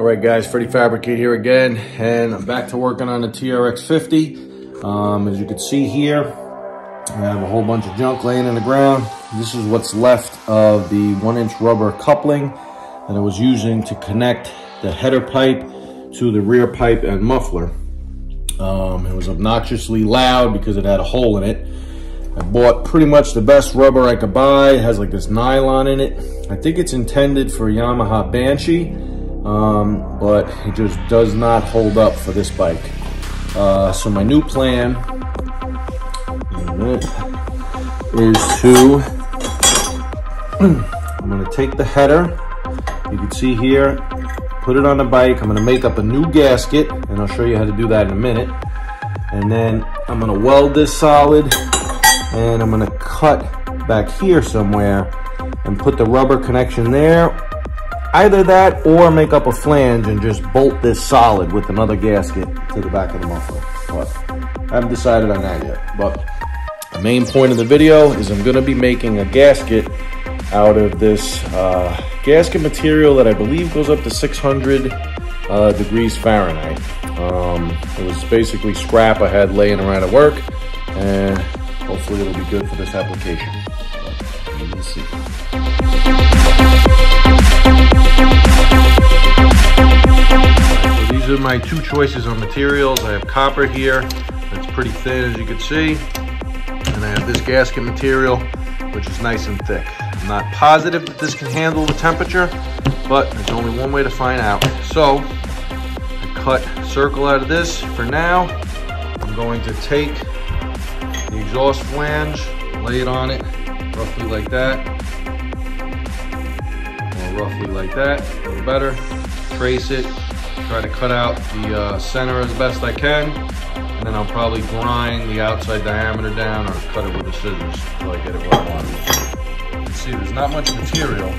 All right, guys, Freddy Fabricate here again, and I'm back to working on the TRX50. As you can see here, I have a whole bunch of junk laying in the ground. This is what's left of the 1-inch rubber coupling that I was using to connect the header pipe to the rear pipe and muffler. It was obnoxiously loud because it had a hole in it. I bought pretty much the best rubber I could buy. It has like this nylon in it. I think it's intended for Yamaha Banshee, but it just does not hold up for this bike. So my new plan is to, I'm gonna take the header, you can see here, put it on the bike. I'm gonna make up a new gasket, and I'll show you how to do that in a minute. And then I'm gonna weld this solid, and I'm gonna cut back here somewhere and put the rubber connection there. Either that or make up a flange and just bolt this solid with another gasket to the back of the muffler. But I haven't decided on that yet. But the main point of the video is I'm gonna be making a gasket out of this gasket material that I believe goes up to 600 degrees Fahrenheit. It was basically scrap I had laying around at work, and hopefully it'll be good for this application. But you will see. So these are my two choices on materials. I have copper here, that's pretty thin as you can see. And I have this gasket material, which is nice and thick. I'm not positive that this can handle the temperature, but there's only one way to find out. So I cut a circle out of this for now. I'm going to take the exhaust flange, lay it on it roughly like that, or roughly like that, a little better. Trace it, try to cut out the center as best I can, and then I'll probably grind the outside diameter down or cut it with the scissors until I get it where I want it. You can see there's not much material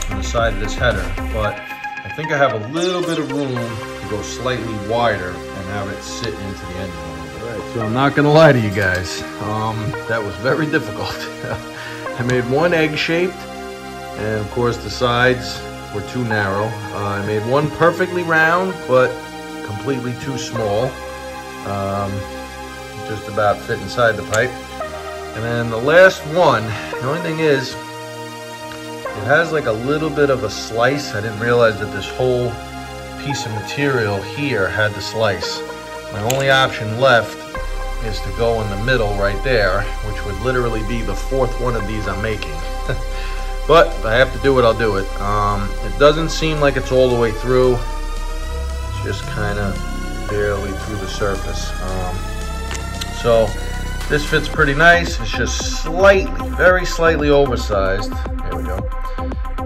on the side of this header, but I think I have a little bit of room to go slightly wider and have it sit into the engine. So I'm not gonna lie to you guys, that was very difficult. I made one egg-shaped, and of course the sides were too narrow. I made one perfectly round, but completely too small. Just about fit inside the pipe. And then the last one, the only thing is, it has like a little bit of a slice. I didn't realize that this whole piece of material here had the slice. My only option left is to go in the middle right there, which would literally be the fourth one of these I'm making. But if I have to do it, I'll do it. It doesn't seem like it's all the way through. It's just kind of barely through the surface. So this fits pretty nice. It's just slightly, very slightly oversized. There we go.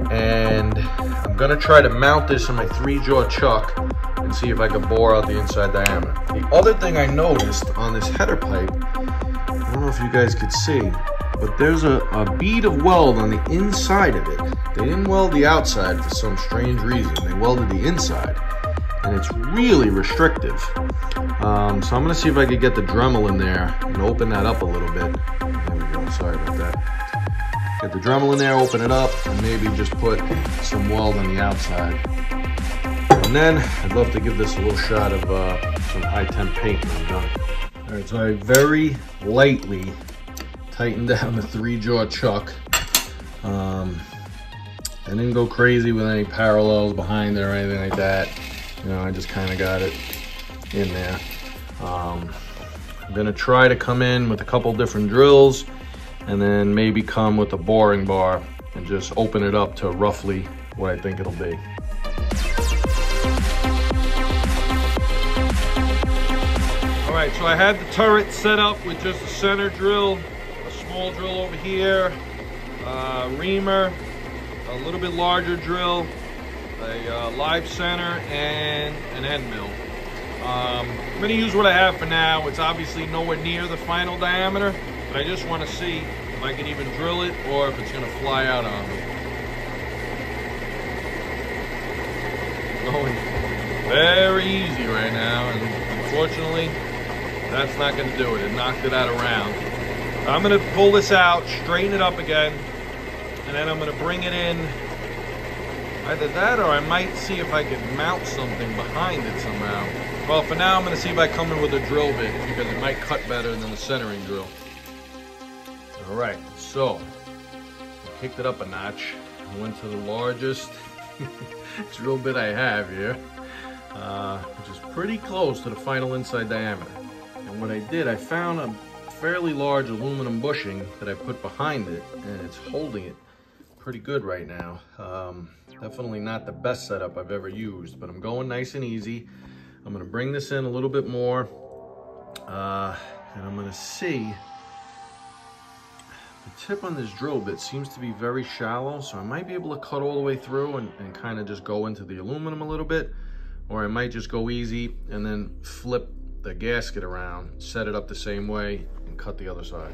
And I'm gonna try to mount this in my 3-jaw chuck and see if I can bore out the inside diameter. The other thing I noticed on this header pipe, I don't know if you guys could see, but there's a bead of weld on the inside of it. They didn't weld the outside for some strange reason. They welded the inside, and it's really restrictive. So I'm gonna see if I could get the Dremel in there and open that up a little bit. There we go, sorry about that. Get the Dremel in there, open it up, and maybe just put some weld on the outside. And then I'd love to give this a little shot of some high temp paint when I'm done. All right, so I very lightly tightened down the 3-jaw chuck. I didn't go crazy with any parallels behind it or anything like that. You know, I just kind of got it in there. I'm gonna try to come in with a couple different drills and then maybe come with a boring bar and just open it up to roughly what I think it'll be. All right, so I had the turret set up with just a center drill, a small drill over here, reamer, a little bit larger drill, a live center, and an end mill. I'm gonna use what I have for now. It's obviously nowhere near the final diameter, but I just wanna see if I can even drill it or if it's gonna fly out on me. Going very easy right now, and unfortunately, that's not gonna do it. It knocked it out of round. I'm gonna pull this out, straighten it up again, and then I'm gonna bring it in Either that or I might see if I can mount something behind it somehow. Well, for now I'm gonna see if I come in with a drill bit because it might cut better than the centering drill. All right, so I kicked it up a notch. I went to the largest drill bit I have here, which is pretty close to the final inside diameter. And what I did, I found a fairly large aluminum bushing that I put behind it, and it's holding it pretty good right now. Definitely not the best setup I've ever used, but I'm going nice and easy. I'm gonna bring this in a little bit more, and I'm gonna see. The tip on this drill bit seems to be very shallow, so I might be able to cut all the way through and kind of just go into the aluminum a little bit, or I might just go easy and then flip the gasket around, set it up the same way, and cut the other side.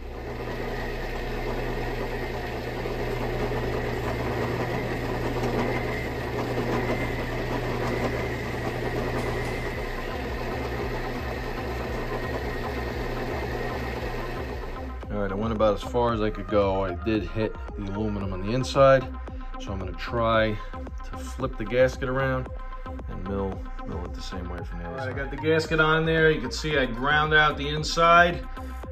All right, I went about as far as I could go. I did hit the aluminum on the inside, so I'm gonna try to flip the gasket around and mill it the same way from the other side. I got the gasket on there. You can see I ground out the inside.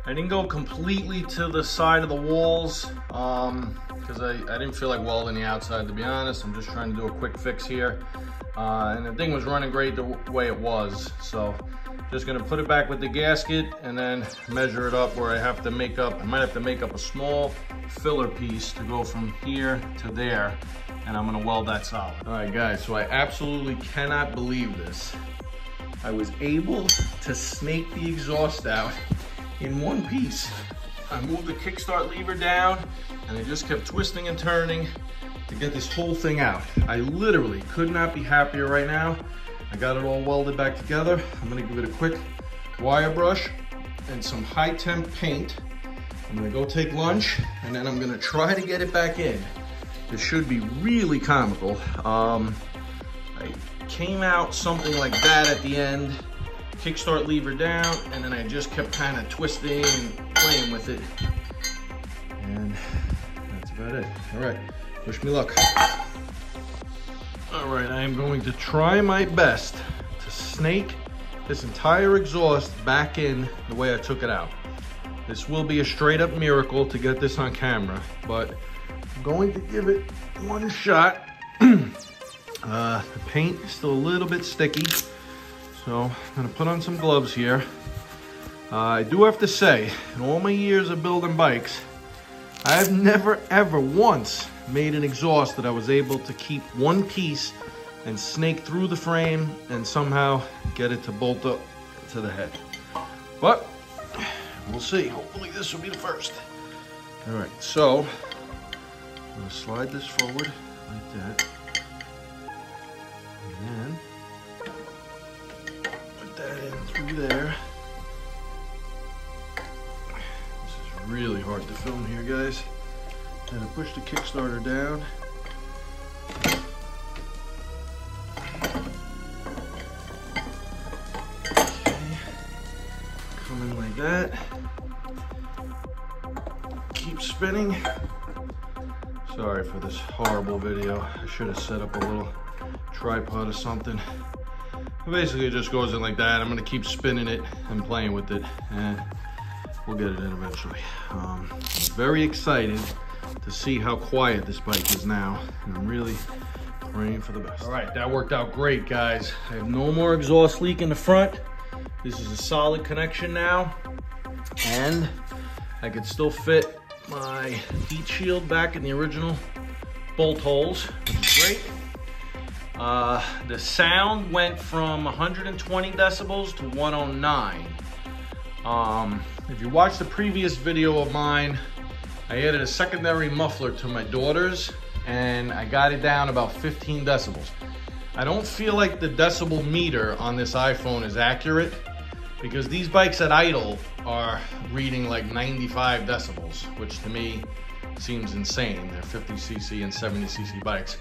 I didn't go completely to the side of the walls because I didn't feel like welding the outside, to be honest. I'm just trying to do a quick fix here. And the thing was running great the way it was, so just gonna put it back with the gasket and then measure it up where I have to make up, I might have to make up a small filler piece to go from here to there, and I'm gonna weld that solid. All right guys, so I absolutely cannot believe this. I was able to snake the exhaust out in one piece. I moved the kickstart lever down and I just kept twisting and turning to get this whole thing out. I literally could not be happier right now. I got it all welded back together. I'm gonna give it a quick wire brush and some high temp paint. I'm gonna go take lunch and then I'm gonna try to get it back in. This should be really comical. I came out something like that at the end, kickstart lever down, and then I just kept kind of twisting and playing with it. And that's about it. All right, wish me luck. All right, I am going to try my best to snake this entire exhaust back in the way I took it out. This will be a straight up miracle to get this on camera, but I'm going to give it one shot. The paint is still a little bit sticky, so I'm gonna put on some gloves here. I do have to say, in all my years of building bikes, I have never ever once made an exhaust that I was able to keep one piece and snake through the frame and somehow get it to bolt up to the head. But we'll see. Hopefully this will be the first. All right, so I'm gonna slide this forward like that. And then put that in through there. This is really hard to film here, guys. And I push the Kickstarter down. Okay. Come in like that. Keep spinning. Sorry for this horrible video. I should have set up a little tripod or something. But basically it just goes in like that. I'm gonna keep spinning it and playing with it, and we'll get it in eventually. I'm very excited to see how quiet this bike is now, and I'm really praying for the best. All right, that worked out great, guys. I have no more exhaust leak in the front. This is a solid connection now, and I could still fit my heat shield back in the original bolt holes, which is great. The sound went from 120 decibels to 109. If you watched the previous video of mine, I added a secondary muffler to my daughter's and I got it down about 15 decibels. I don't feel like the decibel meter on this iPhone is accurate because these bikes at idle are reading like 95 decibels, which to me seems insane. They're 50cc and 70cc bikes.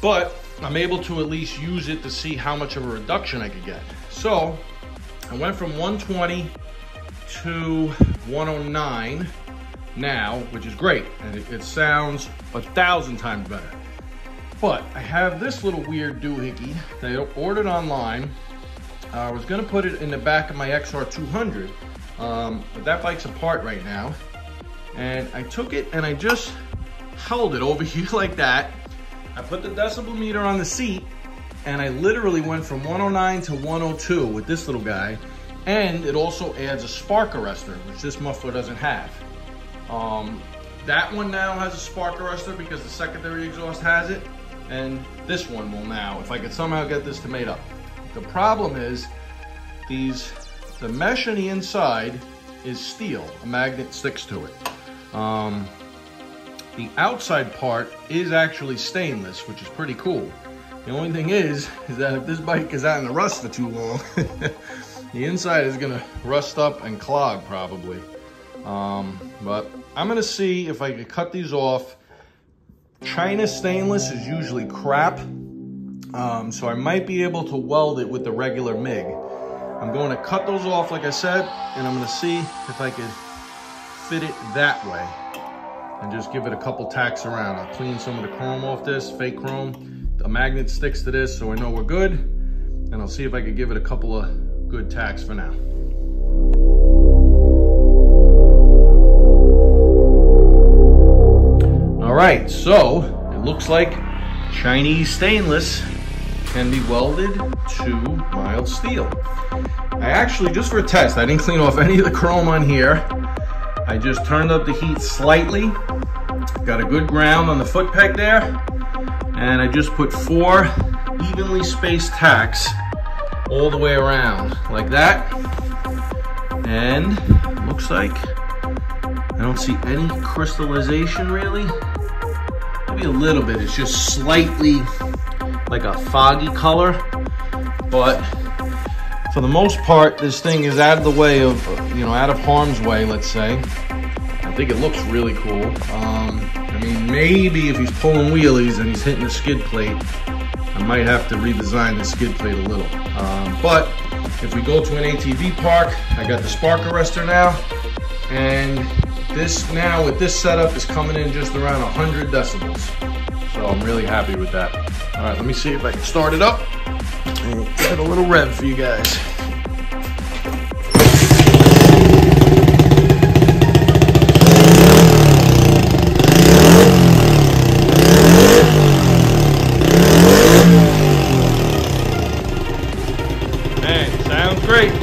But I'm able to at least use it to see how much of a reduction I could get. So I went from 120 to 109 now, which is great. And it sounds 1,000 times better. But I have this little weird doohickey that I ordered online. I was gonna put it in the back of my XR200, but that bike's apart right now. And I took it and I just held it over here like that. I put the decibel meter on the seat and I literally went from 109 to 102 with this little guy. And it also adds a spark arrestor, which this muffler doesn't have. That one now has a spark arrestor because the secondary exhaust has it. And this one will now, if I could somehow get this to mate up. The problem is the mesh on the inside is steel. A magnet sticks to it. The outside part is actually stainless, which is pretty cool. The only thing is that if this bike is out in the rust for too long, the inside is gonna rust up and clog probably. But I'm gonna see if I could cut these off. China stainless is usually crap, so I might be able to weld it with the regular MIG. I'm going to cut those off like I said, and I'm gonna see if I could fit it that way and just give it a couple tacks around. I'll clean some of the chrome off this, fake chrome. The magnet sticks to this, so I know we're good. And I'll see if I could give it a couple of good tacks for now. All right, so it looks like Chinese stainless can be welded to mild steel. I actually, just for a test, I didn't clean off any of the chrome on here. I just turned up the heat slightly, got a good ground on the foot peg there, and I just put 4 evenly spaced tacks all the way around, like that. And it looks like I don't see any crystallization really. Maybe a little bit, it's just slightly like a foggy color, but for the most part, this thing is out of the way of, out of harm's way, let's say. I think it looks really cool. I mean, maybe if he's pulling wheelies and he's hitting the skid plate, I might have to redesign the skid plate a little. But if we go to an ATV park, I got the spark arrestor now, and this now with this setup is coming in just around 100 decibels. So I'm really happy with that. All right, let me see if I can start it up and get a little rev for you guys. Hey, sounds great.